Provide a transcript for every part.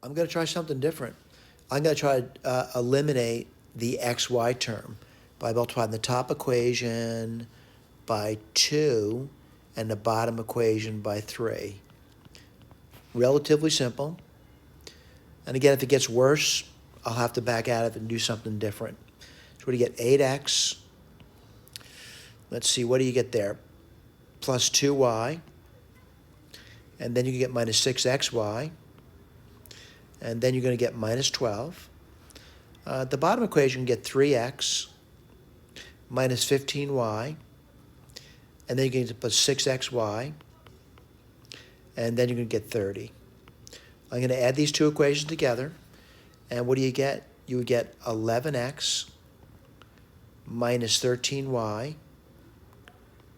I'm going to try something different. I'm going to try to eliminate the xy term by multiplying the top equation by 2 and the bottom equation by 3. Relatively simple. And again, if it gets worse, I'll have to back out of it and do something different. So what do you get? 8x. Let's see, what do you get there? Plus 2y. And then you can get minus 6xy. And then you're going to get minus 12. The bottom equation, you get 3x minus 15y. And then you're going to put 6xy. And then you're going to get 30. I'm going to add these two equations together. And what do you get? You would get 11x minus 13y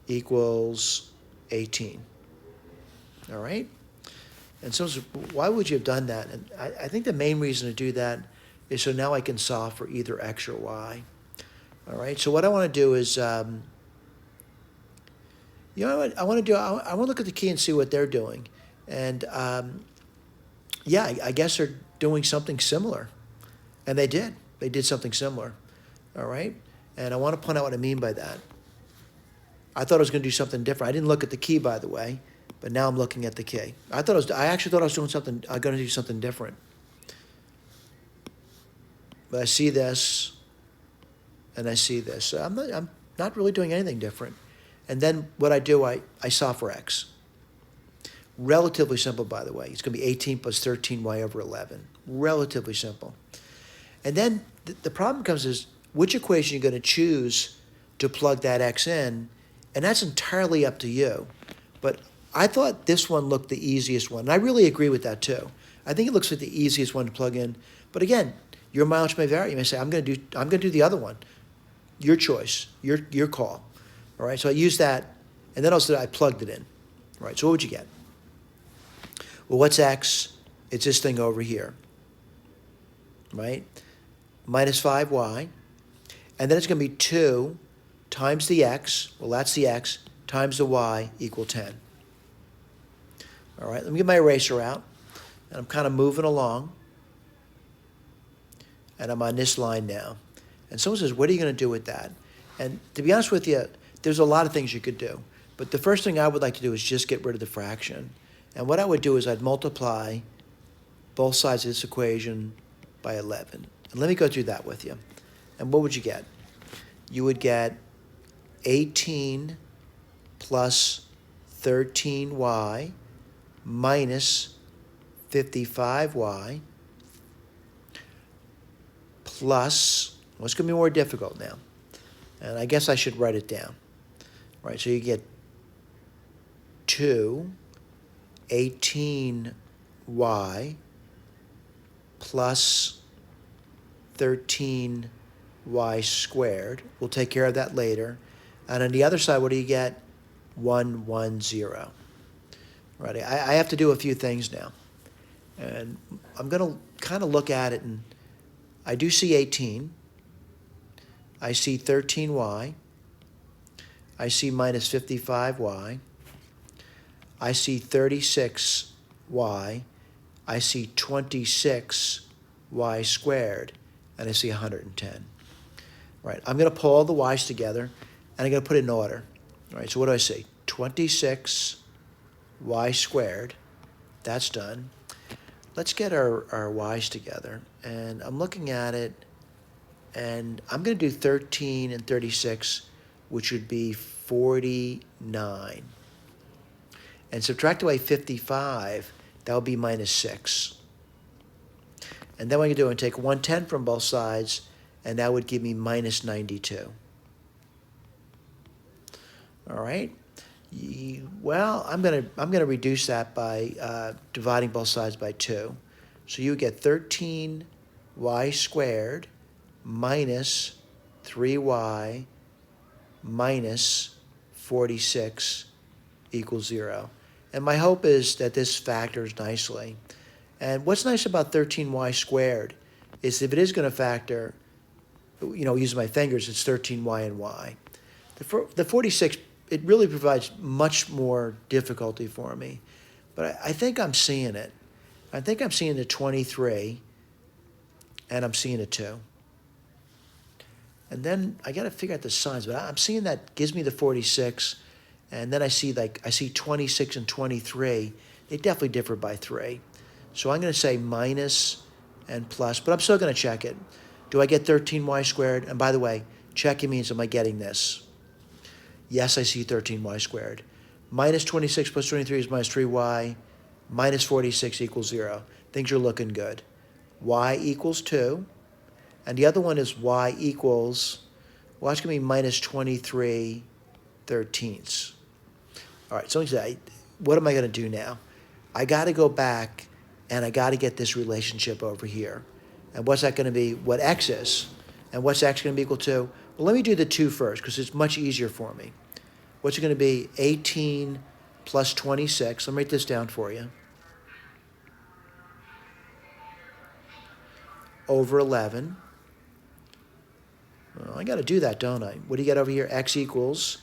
equals 18. All right? And so why would you have done that? And I think the main reason to do that is so now I can solve for either x or y. All right? So what I want to do is, you know what I want to do? I want to look at the key and see what they're doing. And yeah, I guess they're doing something similar. And they did. They did something similar. All right? And I want to point out what I mean by that. I thought I was going to do something different. I didn't look at the key, by the way, but now I'm looking at the key. I actually thought I was doing something, going to do something different. But I see this, and I see this. So I'm not really doing anything different. And then what I do, I solve for x. Relatively simple, by the way. It's going to be 18 plus 13y over 11. Relatively simple. And then the problem comes is which equation you're going to choose to plug that x in, and that's entirely up to you. But I thought this one looked the easiest one, and I really agree with that too. I think it looks like the easiest one to plug in. But again, your mileage may vary. You may say, I'm going to do the other one. Your choice, your call. All right. So I used that, and then also I plugged it in. All right. So what would you get? Well, what's x? It's this thing over here. Right? Minus 5y. And then it's going to be 2 times the x. Well, that's the x times the y equal 10. All right, let me get my eraser out. And I'm kind of moving along. And I'm on this line now. And someone says, what are you going to do with that? And to be honest with you, there's a lot of things you could do. But the first thing I would like to do is just get rid of the fraction. And what I would do is I'd multiply both sides of this equation by 11. And let me go through that with you. And what would you get? You would get 18 plus 13y minus 55y plus, well, it's going to be more difficult now. And I guess I should write it down. All right, so you get 2 18y plus 13y squared. We'll take care of that later. And on the other side, what do you get? 110. Right. I have to do a few things now. And I'm going to kind of look at it, and I do see 18. I see 13y. I see minus 55y. I see 36y. I see 26y squared. And I see 110. Right. I'm going to pull all the y's together, and I'm going to put it in order. All right. So what do I see? 26y squared. That's done. Let's get our y's together. And I'm looking at it, and I'm going to do 13 and 36, which would be 49. And subtract away 55, that would be minus 6. And then what I'm going to do is take 110 from both sides, and that would give me minus 92. All right. Well, I'm gonna reduce that by dividing both sides by 2. So you get 13y squared minus 3y minus 46 equals 0. And my hope is that this factors nicely. And what's nice about 13y squared is if it is going to factor, using my fingers, it's 13y and y. The 46, it really provides much more difficulty for me. But I think I'm seeing it. I think I'm seeing a 23, and I'm seeing a 2. And then I got to figure out the signs, but I'm seeing that gives me the 46, and then I see 26 and 23. They definitely differ by 3. So I'm going to say minus and plus, but I'm still going to check it. Do I get 13y squared? And by the way, checking means, am I getting this? Yes, I see 13y squared. Minus 26 plus 23 is minus 3y. Minus 46 equals 0. Things are looking good. Y equals 2. And the other one is y equals, well, that's going to be minus 23 thirteenths. All right, so what am I going to do now? I got to go back, and I got to get this relationship over here. And what's that going to be? What x is. And what's x going to be equal to? Well, let me do the 2 first, because it's much easier for me. What's it going to be? 18 plus 26. Let me write this down for you. Over 11. Well, I got to do that, don't I? What do you get over here? X equals,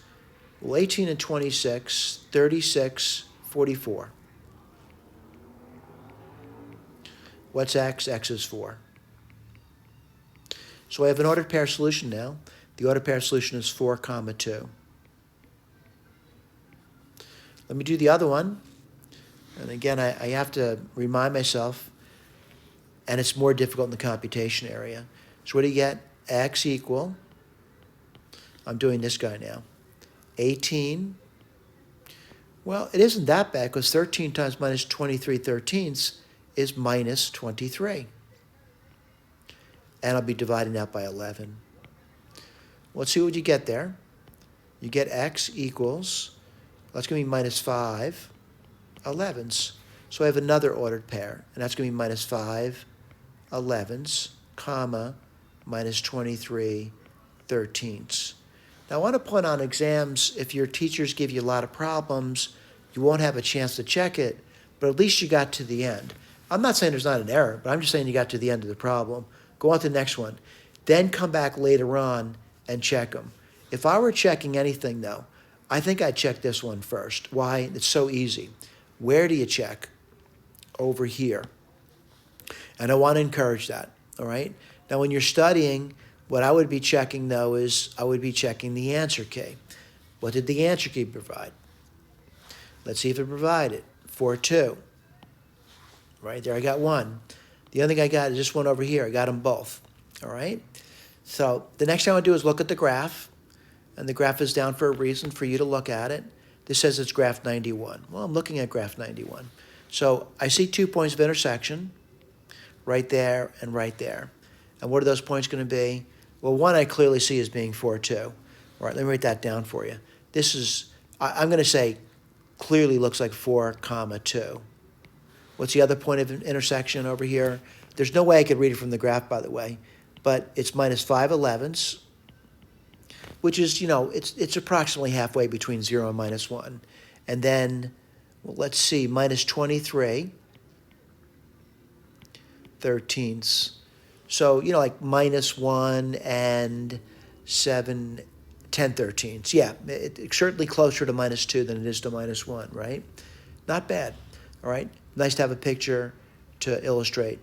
well, 18 and 26, 36, 44. What's x? X is 4. So I have an ordered pair solution now. The ordered pair solution is 4, 2. Let me do the other one. And again, I have to remind myself, and it's more difficult in the computation area. So what do you get? X equal, I'm doing this guy now, 18. Well, it isn't that bad, because 13 times minus 23 thirteenths is minus 23. And I'll be dividing that by 11. Let's see what you get there. You get x equals, that's going to be minus 5 11ths. So I have another ordered pair, and that's going to be minus 5 11ths, comma, minus 23 thirteenths. Now, I want to point on exams, if your teachers give you a lot of problems, you won't have a chance to check it, but at least you got to the end. I'm not saying there's not an error, but I'm just saying you got to the end of the problem. Go on to the next one. Then come back later on and check them. If I were checking anything, though, I think I'd check this one first. Why? It's so easy. Where do you check? Over here. And I want to encourage that, all right? Now, when you're studying, what I would be checking, though, is I would be checking the answer key. What did the answer key provide? Let's see if it provided. 4, 2. Right there, I got 1. The other thing I got is this one over here. I got them both, all right? So the next thing I want to do is look at the graph, and the graph is down for a reason for you to look at it. This says it's graph 91. Well, I'm looking at graph 91. So I see 2 points of intersection, right there and right there. And what are those points going to be? Well, one I clearly see as being 4, 2. All right, let me write that down for you. This is, I'm going to say, clearly looks like 4, 2. What's the other point of intersection over here? There's no way I could read it from the graph, by the way, but it's minus 5 11ths, which is, it's approximately halfway between 0 and minus 1. And then, well, let's see, minus 23 thirteenths. So, like minus 1 and 7, 10 thirteenths. Yeah, it's certainly closer to minus 2 than it is to minus 1, right? Not bad, all right? Nice to have a picture to illustrate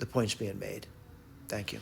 the points being made. Thank you.